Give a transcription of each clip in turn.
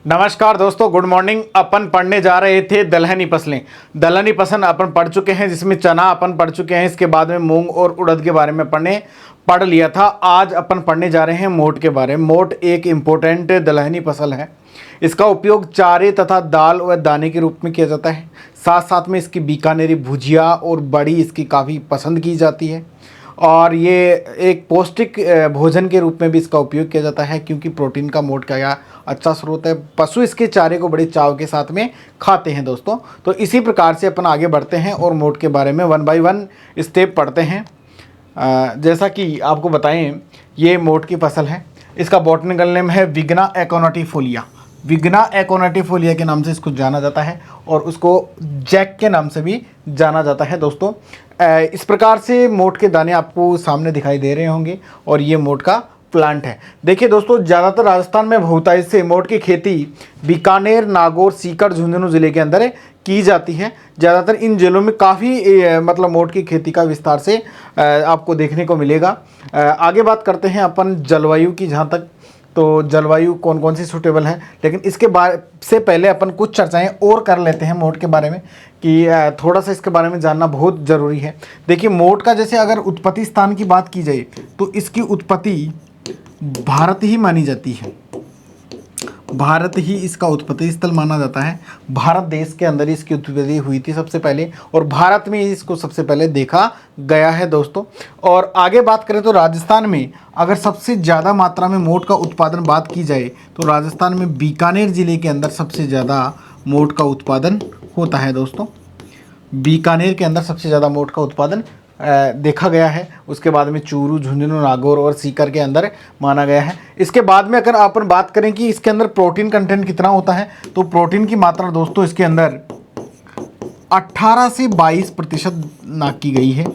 नमस्कार दोस्तों, good morning. अपन पढ़ने जा रहे थे दलहनी फसलें। दलहनी फसल अपन पढ़ चुके हैं, जिसमें चना अपन पढ़ चुके हैं। इसके बाद में मूंग और उड़द के बारे में पढ़ लिया था। आज अपन पढ़ने जा रहे हैं मोट के बारे में। मोट एक इम्पोर्टेंट दलहनी फसल है। इसका उपयोग चारे तथा दाल व दाने के रूप में किया जाता है। साथ साथ में इसकी बीकानेरी भुजिया और बड़ी इसकी काफ़ी पसंद की जाती है। और ये एक पौष्टिक भोजन के रूप में भी इसका उपयोग किया जाता है, क्योंकि प्रोटीन का मोट का यह अच्छा स्रोत है। पशु इसके चारे को बड़े चाव के साथ में खाते हैं दोस्तों। तो इसी प्रकार से अपन आगे बढ़ते हैं और मोट के बारे में 1 बाय 1 स्टेप पढ़ते हैं। जैसा कि आपको बताएं, ये मोट की फसल है। इसका बॉटनिकल नेम है विग्ना एकोनाटिफोलिया। विग्ना एकोनाटिफोलिया के नाम से इसको जाना जाता है और उसको जैक के नाम से भी जाना जाता है दोस्तों। इस प्रकार से मोट के दाने आपको सामने दिखाई दे रहे होंगे और ये मोट का प्लांट है। देखिए दोस्तों, ज़्यादातर राजस्थान में बहुतायत से मोट की खेती बीकानेर, नागौर, सीकर, झुंझुनू ज़िले के अंदर की जाती है। ज़्यादातर इन जिलों में काफ़ी मतलब मोट की खेती का विस्तार से आपको देखने को मिलेगा। आगे बात करते हैं अपन जलवायु की। जहाँ तक तो जलवायु कौन कौन सी सूटेबल है, लेकिन इसके बारे से पहले अपन कुछ चर्चाएं और कर लेते हैं मोट के बारे में, कि थोड़ा सा इसके बारे में जानना बहुत ज़रूरी है। देखिए, मोट का जैसे अगर उत्पत्ति स्थान की बात की जाए तो इसकी उत्पत्ति भारत ही मानी जाती है। भारत ही इसका उत्पत्ति स्थल माना जाता है। भारत देश के अंदर इसकी उत्पत्ति हुई थी सबसे पहले, और भारत में इसको सबसे पहले देखा गया है दोस्तों। और आगे बात करें तो राजस्थान में अगर सबसे ज़्यादा मात्रा में मोट का उत्पादन बात की जाए तो राजस्थान में बीकानेर ज़िले के अंदर सबसे ज़्यादा मोट का उत्पादन होता है दोस्तों। बीकानेर के अंदर सबसे ज़्यादा मोट का उत्पादन देखा गया है। उसके बाद में चूरू, झुंझुनू, नागौर और सीकर के अंदर माना गया है। इसके बाद में अगर अपन बात करें कि इसके अंदर प्रोटीन कंटेंट कितना होता है, तो प्रोटीन की मात्रा दोस्तों इसके अंदर 18 से 22% नाक की गई है।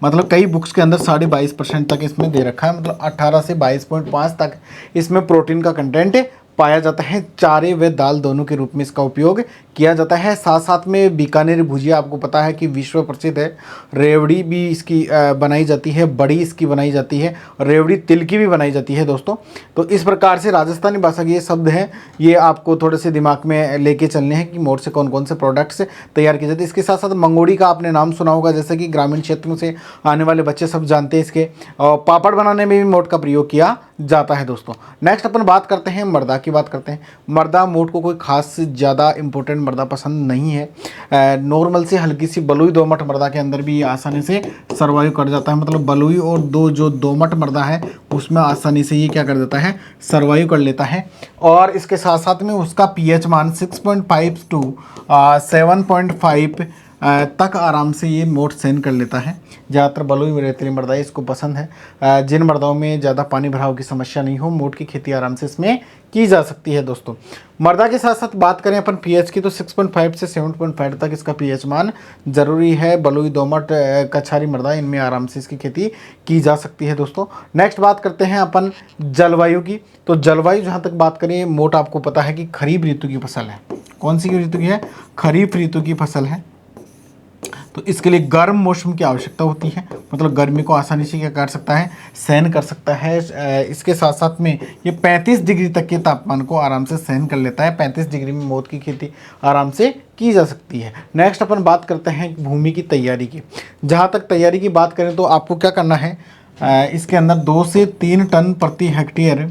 मतलब कई बुक्स के अंदर 22.5% तक इसमें दे रखा है। मतलब 18 से 22.5 तक इसमें प्रोटीन का कंटेंट पाया जाता है। चारे व दाल दोनों के रूप में इसका उपयोग किया जाता है। साथ साथ में बीकानेरी भुजिया आपको पता है कि विश्व प्रसिद्ध है। रेवड़ी भी इसकी बनाई जाती है, बड़ी इसकी बनाई जाती है, रेवड़ी तिल की भी बनाई जाती है दोस्तों। तो इस प्रकार से राजस्थानी भाषा के ये शब्द हैं, ये आपको थोड़े से दिमाग में लेके चलने हैं कि मोट से कौन कौन से प्रोडक्ट्स तैयार किए जाते हैं। इसके साथ साथ मंगोड़ी का आपने नाम सुना होगा, जैसे कि ग्रामीण क्षेत्रों से आने वाले बच्चे सब जानते हैं इसके। और पापड़ बनाने में भी मोट का प्रयोग किया जाता है दोस्तों। नेक्स्ट अपन बात करते हैं मर्दा की बात करते हैं। मर्दा मोट को कोई खास ज़्यादा इंपॉर्टेंट मर्दा पसंद नहीं है। नॉर्मल से हल्की सी बलुई दोमट मर्दा के अंदर भी आसानी से सर्वाइव कर जाता है। मतलब बलुई और जो दोमट मर्दा है उसमें आसानी से ये क्या कर देता है, सर्वाइव कर लेता है। और इसके साथ साथ में उसका पीएच मान 6.5 to 7.5 तक आराम से ये मोट सहन कर लेता है। ज़्यादातर बलुई रेतीली मृदा इसको पसंद है। जिन मृदाओं में ज़्यादा पानी भराव की समस्या नहीं हो, मोट की खेती आराम से इसमें की जा सकती है दोस्तों। मृदा के साथ साथ बात करें अपन पीएच की, तो 6.5 से 7.5 तक इसका पीएच मान ज़रूरी है। बलुई, दोमट, कछारी मृदा, इनमें आराम से इसकी खेती की जा सकती है दोस्तों। नेक्स्ट बात करते हैं अपन जलवायु की। तो जलवायु जहाँ तक बात करें, मोट आपको पता है कि खरीफ ऋतु की फसल है। कौन सी ऋतु की है? खरीफ ऋतु की फसल है। तो इसके लिए गर्म मौसम की आवश्यकता होती है। मतलब गर्मी को आसानी से क्या कर सकता है, सहन कर सकता है। इसके साथ साथ में ये 35 डिग्री तक के तापमान को आराम से सहन कर लेता है। 35 डिग्री में मोट की खेती आराम से की जा सकती है। नेक्स्ट अपन बात करते हैं भूमि की तैयारी की। जहाँ तक तैयारी की बात करें तो आपको क्या करना है, इसके अंदर 2 से 3 टन प्रति हेक्टेयर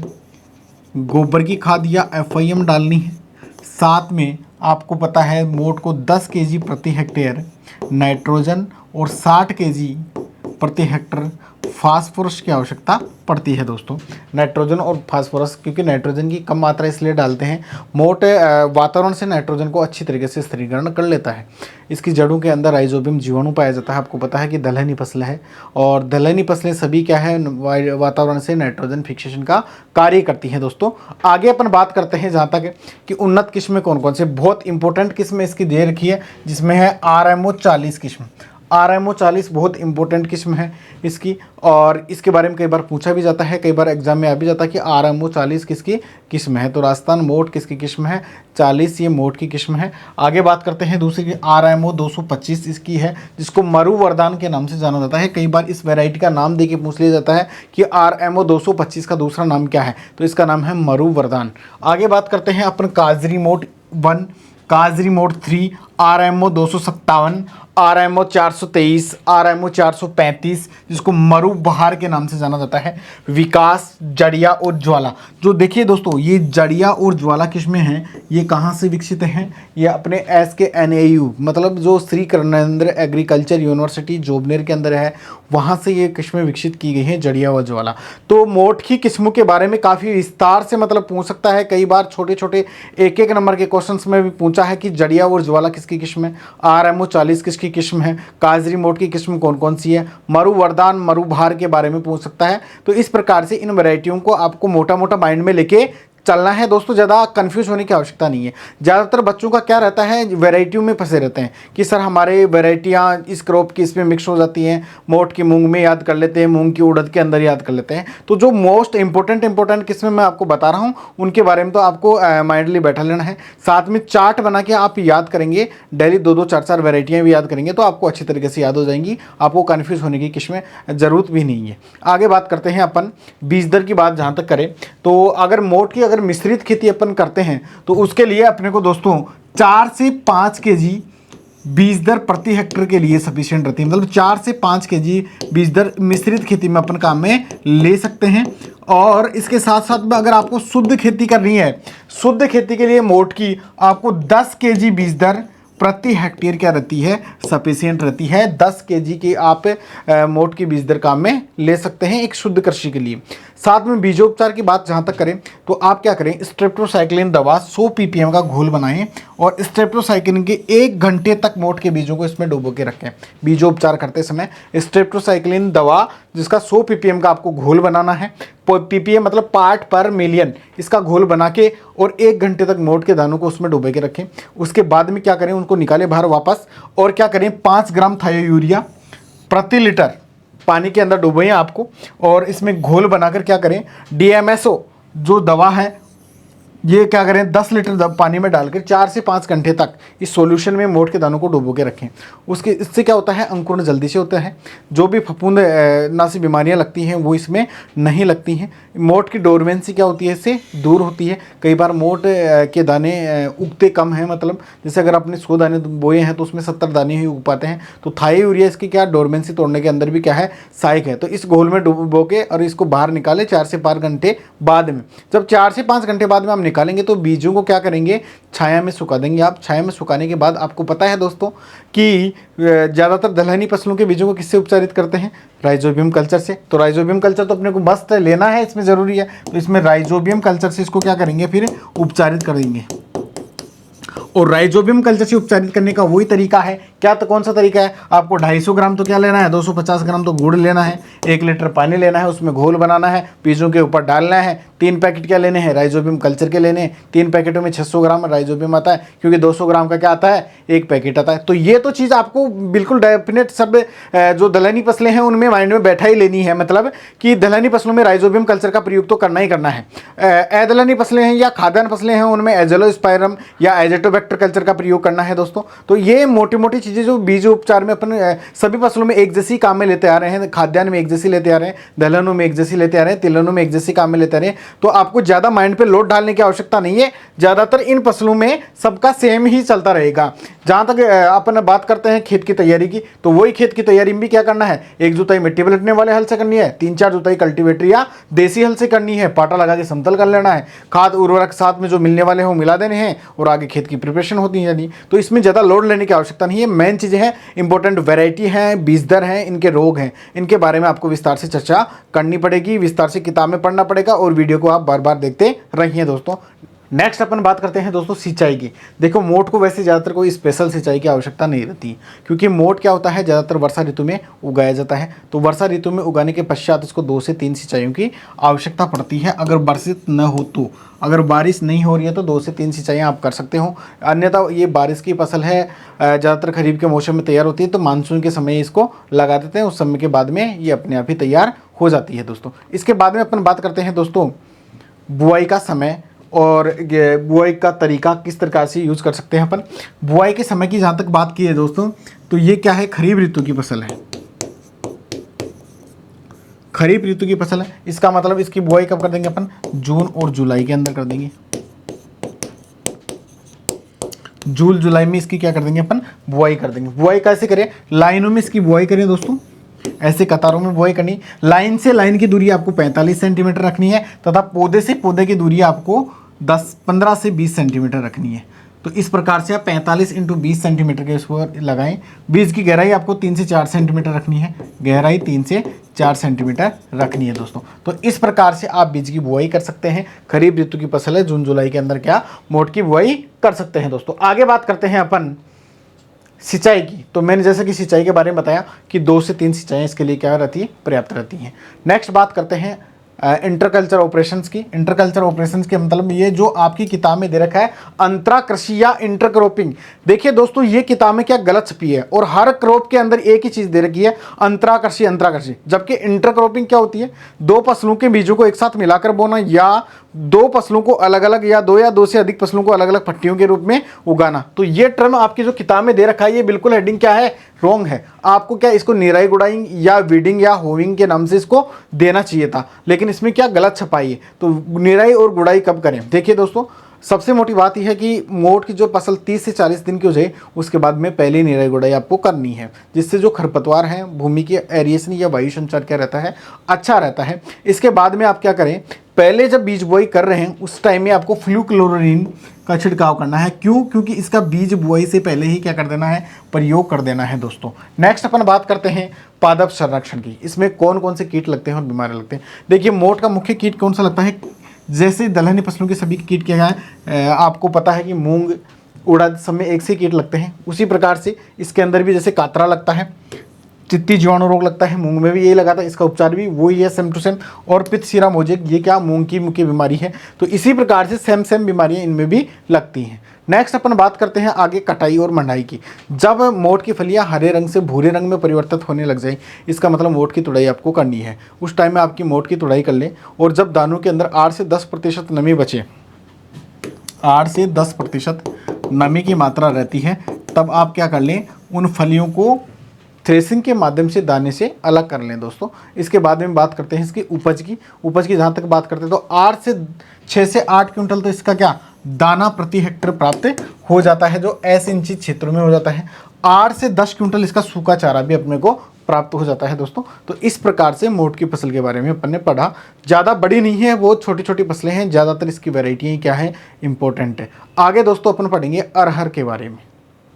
गोबर की खाद या FIM डालनी है। साथ में आपको पता है मोट को 10 केजी प्रति हेक्टेयर नाइट्रोजन और 60 केजी प्रति हेक्टेयर फास्फोरस की आवश्यकता पड़ती है दोस्तों। नाइट्रोजन और फास्फोरस, क्योंकि नाइट्रोजन की कम मात्रा इसलिए डालते हैं, मोट वातावरण से नाइट्रोजन को अच्छी तरीके से स्थिरीकरण कर लेता है। इसकी जड़ों के अंदर राइजोबियम जीवाणु पाया जाता है। आपको पता है कि दलहनी फसल है, और दलहनी फसलें सभी क्या है, वातावरण से नाइट्रोजन फिक्सेशन का कार्य करती हैं दोस्तों। आगे अपन बात करते हैं जहाँ तक कि उन्नत किस्में कौन कौन से। बहुत इंपॉर्टेंट किस्में इसकी दे रखी है, जिसमें है RMO 40 किस्म। RMO 40 बहुत इंपॉर्टेंट किस्म है इसकी, और इसके बारे में कई बार पूछा भी जाता है, कई बार एग्जाम में आ भी जाता है कि RMO 40 किसकी किस्म है। तो राजस्थान मोट किसकी किस्म है, 40 ये मोट की किस्म है। आगे बात करते हैं दूसरी की RMO 225 इसकी है, जिसको मरु वरदान के नाम से जाना जाता है। कई बार इस वैरायटी का नाम दे के पूछ लिया जाता है कि RMO 225 का दूसरा नाम क्या है, तो इसका नाम है मरु वरदान। आगे बात करते हैं अपन काजरी मोट 1, काजरी मोट 3, RMO 257, RMO 423, RMO 435, जिसको मरु बहार के नाम से जाना जाता है। विकास, जड़िया और ज्वाला, जो देखिए दोस्तों ये जड़िया और ज्वाला किस्में हैं, ये कहाँ से विकसित हैं, ये अपने SKNAU मतलब जो श्री कृष्णेंद्र एग्रीकल्चर यूनिवर्सिटी जोबनेर के अंदर है, वहाँ से ये किस्में विकसित की गई हैं, जड़िया और ज्वाला। तो मोट की किस्मों के बारे में काफ़ी विस्तार से मतलब पूछ सकता है, कई बार छोटे छोटे एक एक नंबर के क्वेश्चंस में भी पूछा है कि जड़िया और ज्वाला किसकी किस्म है, RMO 40 किसकी किस्म है, काजरी मोट की किस्म कौन कौन सी है, मरु वरदान मरु भार के बारे में पूछ सकता है। तो इस प्रकार से इन वैरायटियों को आपको मोटा मोटा माइंड में लेके चलना है दोस्तों, ज़्यादा कंफ्यूज होने की आवश्यकता नहीं है। ज़्यादातर बच्चों का क्या रहता है, वैरायटियों में फंसे रहते हैं कि सर हमारे वैरायटियाँ इस क्रॉप की इसमें मिक्स हो जाती हैं, मोट की मूंग में याद कर लेते हैं, मूंग की उड़द के अंदर याद कर लेते हैं। तो जो मोस्ट इंपॉर्टेंट किस्में मैं आपको बता रहा हूँ उनके बारे में तो आपको माइंडली बैठा लेना है। साथ में चार्ट बना के आप याद करेंगे, डेली 2-2 4-4 वैरायटियाँ भी याद करेंगे तो आपको अच्छी तरीके से याद हो जाएंगी, आपको कन्फ्यूज़ होने की किस्में ज़रूरत भी नहीं है। आगे बात करते हैं अपन बीज दर की बात जहाँ तक करें, तो अगर मोट की अगर मिश्रित खेती अपन करते हैं तो उसके लिए अपने को दोस्तों 4 से 5 केजी बीज दर प्रति हेक्टेयर के लिए सफिशिएंट रहती है। मतलब 4 से 5 केजी बीज दर मिश्रित खेती में अपन काम में ले सकते हैं। और इसके साथ साथ में अगर आपको शुद्ध खेती करनी है, शुद्ध खेती के लिए मोट की आपको 10 केजी बीज दर प्रति हेक्टेयर क्या रहती है, सफिशिएंट रहती है। 10 केजी की आप मोट की बीज दर काम में ले सकते हैं एक शुद्ध कृषि के लिए। साथ में बीजोपचार की बात जहाँ तक करें तो आप क्या करें, स्ट्रेप्टोसाइक्लिन दवा 100 ppm का घोल बनाएं और स्ट्रेप्टोसाइक्लिन के 1 घंटे तक मोट के बीजों को इसमें डुबो के रखें। बीजोपचार करते समय स्ट्रेप्टोसाइक्लिन दवा जिसका 100 ppm का आपको घोल बनाना है, ppm मतलब पार्ट पर मिलियन, इसका घोल बना के और 1 घंटे तक मोट के दानों को उसमें डुबो के रखें। उसके बाद में क्या करें, उनको निकालें बाहर वापस और क्या करें 5 ग्राम थायो यूरिया प्रति लीटर पानी के अंदर डुबोएं आपको, और इसमें घोल बनाकर क्या करें DMSO जो दवा है ये क्या करें 10 लीटर पानी में डालकर 4 से 5 घंटे तक इस सॉल्यूशन में मोट के दानों को डुबो के रखें। उसके इससे क्या होता है, अंकुरण जल्दी से होता है, जो भी फफूंद नासी बीमारियां लगती हैं वो इसमें नहीं लगती हैं। मोट की डोरमेंसी क्या होती है, इससे दूर होती है। कई बार मोट के दाने उगते कम हैं, मतलब जैसे अगर आपने 100 दाने बोए हैं तो उसमें 70 दाने ही उग पाते हैं। तो थाई यूरिया इसकी क्या डोरमेंसी तोड़ने के अंदर भी क्या है, सहायक है। तो इस घोल में डुबो के और इसको बाहर निकाले 4 से 5 घंटे बाद में। जब 4 से 5 घंटे बाद में हम निकालेंगे तो बीजों को क्या करेंगे, छाया में सुखा देंगे। आप छाया में सुखाने के बाद आपको पता है दोस्तों कि ज़्यादातर दलहनी फसलों के बीजों को किससे उपचारित करते हैं, राइजोबियम कल्चर से। तो राइजोबियम कल्चर तो अपने को मस्त लेना है, इसमें ज़रूरी है। तो इसमें राइजोबियम कल्चर से इसको क्या करेंगे, फिर उपचारित कर देंगे। और राइजोबियम कल्चर से उपचारित करने का वही तरीका है क्या, तो कौन सा तरीका है, आपको 250 ग्राम तो क्या लेना है, 250 ग्राम तो गुड़ लेना है, 1 लीटर पानी लेना है, उसमें घोल बनाना है, बीजों के ऊपर डालना है। 3 पैकेट क्या लेने हैं, राइजोबियम कल्चर के लेने हैं। 3 पैकेटों में 600 ग्राम राइजोबियम आता है, क्योंकि 200 ग्राम का क्या आता है, 1 पैकेट आता है। तो ये तो चीज़ आपको बिल्कुल डेफिनेट सब जो दलहनी फसलें हैं उनमें माइंड में बैठा ही लेनी है, मतलब कि दलहनी फसलों में राइजोबियम कल्चर का प्रयोग तो करना ही करना है। अदलहनी फसलें हैं या खाद्यान्न फसलें हैं उनमें एजेलोस्पायरम या एजेटोबैक्टर कल्चर का प्रयोग करना है दोस्तों। तो ये मोटी मोटी चीज़ें जो बीज उपचार में अपन सभी फसलों में एक जैसी काम में लेते आ रहे हैं, खाद्यान्न में एक जैसी लेते आ रहे हैं, दलहनों में एक जैसी लेते आ रहे हैं, तिलहनों में एक जैसी काम में लेते आ रहे हैं। तो आपको ज़्यादा माइंड पे लोड डालने की आवश्यकता नहीं है, ज़्यादातर इन फसलों में सबका सेम ही चलता रहेगा। जहाँ तक अपन बात करते हैं खेत की तैयारी की, तो वही खेत की तैयारी में भी क्या करना है, 1 जुताई मिट्टी पलटने वाले हल से करनी है, 3-4 जुताई कल्टीवेटर या देसी हल से करनी है, पाटा लगा के समतल कर लेना है, खाद उर्वरक साथ में जो मिलने वाले हैं मिला देने हैं और आगे खेत की प्रिपरेशन होती है। तो इसमें ज़्यादा लोड लेने की आवश्यकता नहीं है। मेन चीज़ें हैं, इंपॉर्टेंट वैरायटी है, बीज दर है, इनके रोग हैं, इनके बारे में आपको विस्तार से चर्चा करनी पड़ेगी, विस्तार से किताब में पढ़ना पड़ेगा और वीडियो को आप बार बार देखते रहिए दोस्तों। नेक्स्ट अपन बात करते हैं दोस्तों सिंचाई की। देखो मोट को वैसे ज़्यादातर कोई स्पेशल सिंचाई की आवश्यकता नहीं रहती, क्योंकि मोट क्या होता है ज़्यादातर वर्षा ऋतु में उगाया जाता है। तो वर्षा ऋतु में उगाने के पश्चात इसको 2 से 3 सिंचाइयों की आवश्यकता पड़ती है अगर वर्षित न हो तो। अगर बारिश नहीं हो रही है तो 2 से 3 सिंचाइयाँ आप कर सकते हो। अन्यथा ये बारिश की फसल है, ज़्यादातर खरीफ के मौसम में तैयार होती है, तो मानसून के समय इसको लगा देते हैं, उस समय के बाद में ये अपने आप ही तैयार हो जाती है दोस्तों। इसके बाद में अपन बात करते हैं दोस्तों बुआई का समय और बुआई का तरीका, किस प्रकार से यूज़ कर सकते हैं अपन। बुआई के समय की जहाँ तक बात की है दोस्तों, तो ये क्या है, खरीफ ऋतु की फसल है, खरीफ ऋतु की फसल है। इसका मतलब इसकी बुआई कब कर देंगे अपन, जून और जुलाई के अंदर कर देंगे। जून जुलाई में इसकी क्या कर देंगे अपन, बुआई कर देंगे। बुआई कैसे करें, लाइनों में इसकी बुआई करें दोस्तों, ऐसे कतारों में बुआई करनी। लाइन से लाइन की दूरी आपको 45 सेंटीमीटर रखनी है, तथा पौधे से पौधे की दूरी आपको 15 से 20 सेंटीमीटर रखनी है। तो इस प्रकार से आप 45 × 20 सेंटीमीटर के इसको लगाएं। बीज की गहराई आपको 3 से 4 सेंटीमीटर रखनी है, गहराई 3 से 4 सेंटीमीटर रखनी है दोस्तों। तो इस प्रकार से आप बीज की बुआई कर सकते हैं। खरीफ ऋतु की फसल है, जून जुलाई के अंदर क्या मोट की बुआई कर सकते हैं दोस्तों। आगे बात करते हैं अपन सिंचाई की। तो मैंने जैसे कि सिंचाई के बारे में बताया कि 2 से 3 सिंचाई इसके लिए क्या रहती है, पर्याप्त रहती हैं। नेक्स्ट बात करते हैं इंटरकल्चर ऑपरेशंस की। इंटरकल्चर ऑपरेशंस के मतलब ये जो आपकी किताब में दे रखा है अंतरा कृषि या इंटरक्रॉपिंग। देखिए दोस्तों ये किताब में क्या गलत छपी है, और हर क्रॉप के अंदर एक ही चीज़ दे रखी है अंतरा कृषि, अंतरा कृषि। जबकि इंटरक्रॉपिंग क्या होती है, 2 फसलों के बीजों को एक साथ मिलाकर बोना, या 2 फसलों को अलग अलग, या 2 से अधिक फसलों को अलग अलग पट्टियों के रूप में उगाना। तो ये टर्म आपकी जो किताब में दे रखा है ये बिल्कुल हेडिंग क्या है, रॉन्ग है। आपको क्या इसको निराई गुड़ाई या वीडिंग या होविंग के नाम से इसको देना चाहिए था, लेकिन इसमें क्या गलत छपाई है। तो निराई और गुड़ाई कब करें, देखिए दोस्तों सबसे मोटी बात यह है कि मोट की जो फसल 30 से 40 दिन की हो जाए उसके बाद में पहले निराई गुड़ाई आपको करनी है, जिससे जो खरपतवार है, भूमि की एरिएशन या वायु संचार क्या रहता है, अच्छा रहता है। इसके बाद में आप क्या करें, पहले जब बीज बुआई कर रहे हैं उस टाइम में आपको फ्लूक्लोरीन का छिड़काव करना है। क्यों, क्योंकि इसका बीज बुआई से पहले ही क्या कर देना है, प्रयोग कर देना है दोस्तों। नेक्स्ट अपन बात करते हैं पादप संरक्षण की। इसमें कौन कौन से कीट लगते हैं और बीमारी लगते हैं। देखिए मोट का मुख्य कीट कौन सा लगता है, जैसे दलहनी फसलों के सभी कीट क्या है, आपको पता है कि मूंग उड़द सब में एक से कीट लगते हैं, उसी प्रकार से इसके अंदर भी जैसे कातरा लगता है, चित्ती जीवाणु रोग लगता है, मूंग में भी यही लगा था, इसका उपचार भी वही है सेम टू सेम। और पित्तशिरा मोजेक, ये क्या मूंग की मुख्य बीमारी है। तो इसी प्रकार से सेम बीमारियां इनमें भी लगती हैं। नेक्स्ट अपन बात करते हैं आगे कटाई और मंडाई की। जब मोट की फलियां हरे रंग से भूरे रंग में परिवर्तित होने लग जाए, इसका मतलब मोट की तुड़ाई आपको करनी है। उस टाइम में आपकी मोट की तुड़ाई कर लें, और जब दानों के अंदर 8 से 10% नमी बचे, 8 से 10% नमी की मात्रा रहती है, तब आप क्या कर लें, उन फलियों को थ्रेसिंग के माध्यम से दाने से अलग कर लें दोस्तों। इसके बाद में बात करते हैं इसकी उपज की जहाँ तक बात करते हैं तो 6 से 8 क्विंटल तो इसका क्या दाना प्रति हेक्टेयर प्राप्त हो जाता है, जो असिंचित क्षेत्रों में हो जाता है। 8 से 10 क्विंटल इसका सूखा चारा भी अपने को प्राप्त हो जाता है दोस्तों। तो इस प्रकार से मोट की फसल के बारे में अपन ने पढ़ा। ज़्यादा बड़ी नहीं है, वो छोटी छोटी फसलें हैं, ज़्यादातर इसकी वैरायटियाँ क्या है, इंपॉर्टेंट है। आगे दोस्तों अपन पढ़ेंगे अरहर के बारे में।